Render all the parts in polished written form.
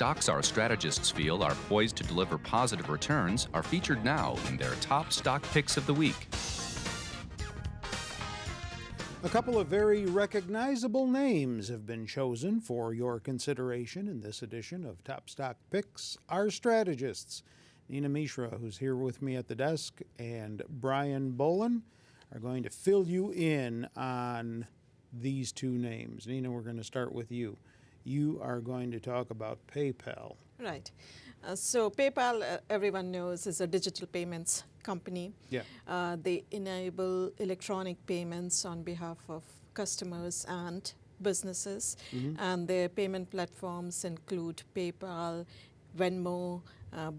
stocks our strategists feel are poised to deliver positive returns are featured now in their top stock picks of the week. A couple of very recognizable names have been chosen for your consideration in this edition of Top Stock Picks. Our strategists, Nina Mishra, who's here with me at the desk, and Brian Bolin, are going to fill you in on these two names. Nina, we're going to start with you. You are going to talk about PayPal. Right. So PayPal, everyone knows, is a digital payments company. Yeah. They enable electronic payments on behalf of customers and businesses. And their payment platforms include PayPal, Venmo,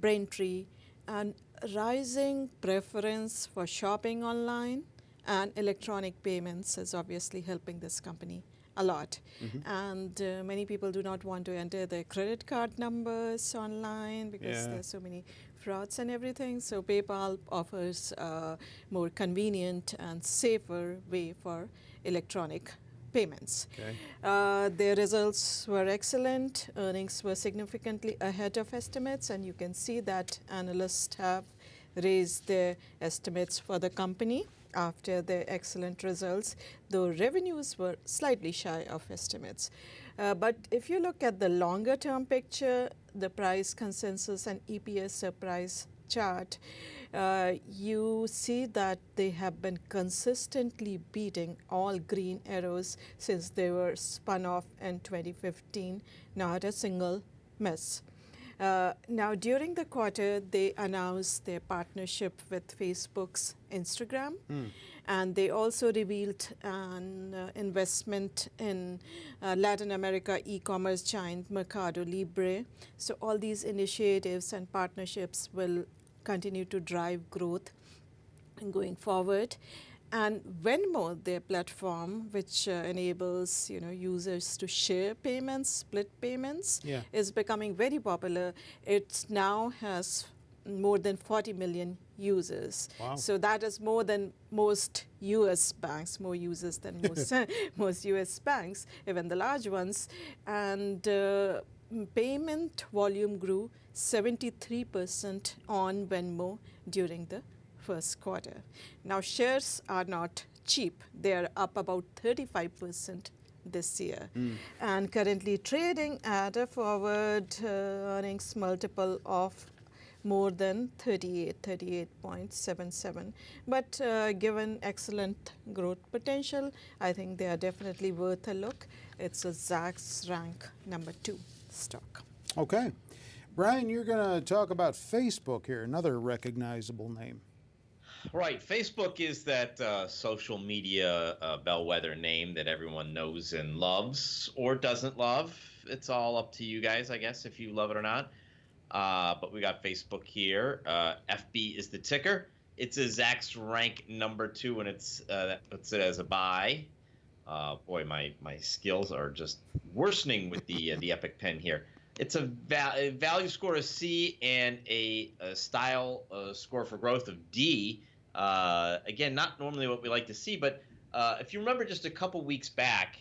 Braintree, and rising preference for shopping online and electronic payments is obviously helping this company a lot. And many people do not want to enter their credit card numbers online because there's so many frauds and everything. So PayPal offers a more convenient and safer way for electronic payments. Okay. Their results were excellent. Earnings were significantly ahead of estimates, and you can see that analysts have raised their estimates for the company after their excellent results, though revenues were slightly shy of estimates. But if you look at the longer term picture, the price consensus and EPS surprise chart, you see that they have been consistently beating all green arrows since they were spun off in 2015, not a single miss. Now, during the quarter, they announced their partnership with Facebook's Instagram, and they also revealed an investment in Latin America e-commerce giant Mercado Libre. So all these initiatives and partnerships will continue to drive growth going forward. And Venmo, their platform, which enables users to share payments, split payments, is becoming very popular. It now has more than 40 million users. Wow. So that is more than most U.S. banks, more users than most U.S. banks, even the large ones. And payment volume grew 73% on Venmo during the first quarter. Now, shares are not cheap. They are up about 35% this year and currently trading at a forward earnings multiple of more than 38.77. But given excellent growth potential, I think they are definitely worth a look. It's a Zacks rank number 2 stock. Okay. Brian, you're going to talk about Facebook here, another recognizable name. Right. Facebook is that social media bellwether name that everyone knows and loves or doesn't love. It's all up to you guys, I guess, if you love it or not. But we got Facebook here. FB is the ticker. It's a Zacks rank number 2, and that puts it as a buy. Boy, my skills are just worsening with the Epic Pen here. It's a value score of C and a style score for growth of D. Again, not normally what we like to see, but if you remember just a couple weeks back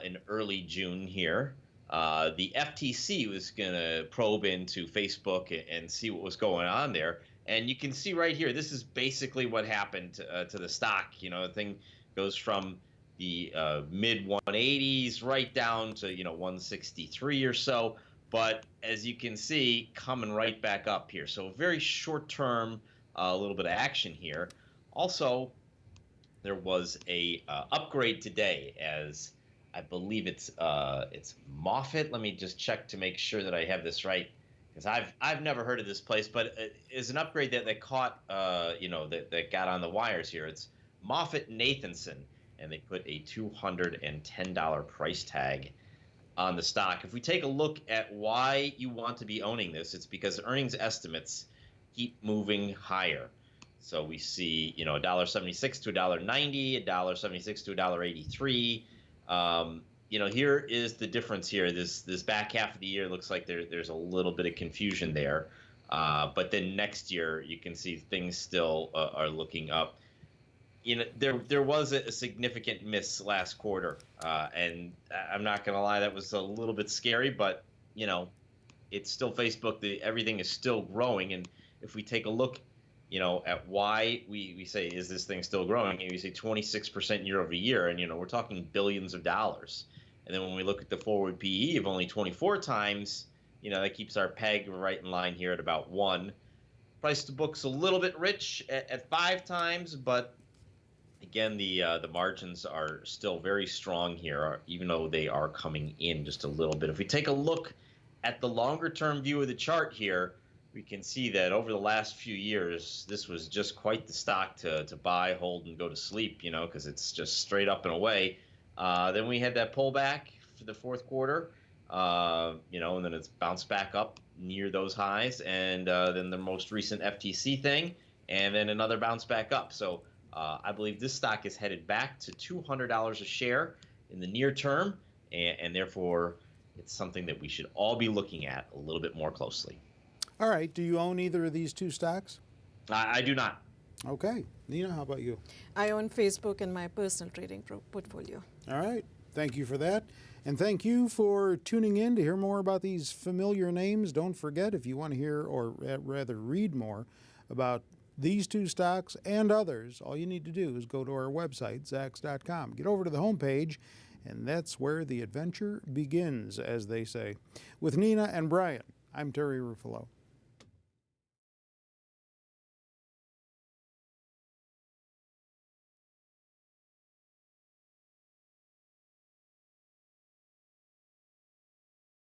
in early June here, the FTC was going to probe into Facebook and see what was going on there. And you can see right here, this is basically what happened to the stock. The thing goes from the mid 180s right down to 163 or so. But as you can see, coming right back up here. So very short term, a little bit of action here. Also, there was a upgrade today, as I believe it's Moffett. Let me just check to make sure that I have this right, because I've never heard of this place, but it's an upgrade that caught that got on the wires here. It's Moffett Nathanson, and they put a $210 price tag on the stock. If we take a look at why you want to be owning this, it's because earnings estimates keep moving higher. So we see, $1.76 to $1.90, $1.76 to $1.83. Here is the difference here. This back half of the year looks like there's a little bit of confusion there. But then next year, you can see things still are looking up. There was a significant miss last quarter, and I'm not going to lie, that was a little bit scary. But it's still Facebook. Everything is still growing. And if we take a look, at why we say, is this thing still growing? And we say 26% year over year. And, we're talking billions of dollars. And then when we look at the forward PE of only 24 times, that keeps our peg right in line here at about 1. Price to book's a little bit rich at 5 times, but again, the margins are still very strong here, even though they are coming in just a little bit. If we take a look at the longer term view of the chart here, we can see that over the last few years, this was just quite the stock to buy, hold, and go to sleep, because it's just straight up and away. Then we had that pullback for the fourth quarter, and then it's bounced back up near those highs, and then the most recent FTC thing, and then another bounce back up. So I believe this stock is headed back to $200 a share in the near term, and therefore it's something that we should all be looking at a little bit more closely. All right. Do you own either of these two stocks? I do not. Okay. Nina, how about you? I own Facebook in my personal trading portfolio. All right. Thank you for that. And thank you for tuning in to hear more about these familiar names. Don't forget, if you want to hear, or rather read more about these two stocks and others, all you need to do is go to our website, Zacks.com. Get over to the homepage, and that's where the adventure begins, as they say. With Nina and Brian, I'm Terry Ruffalo.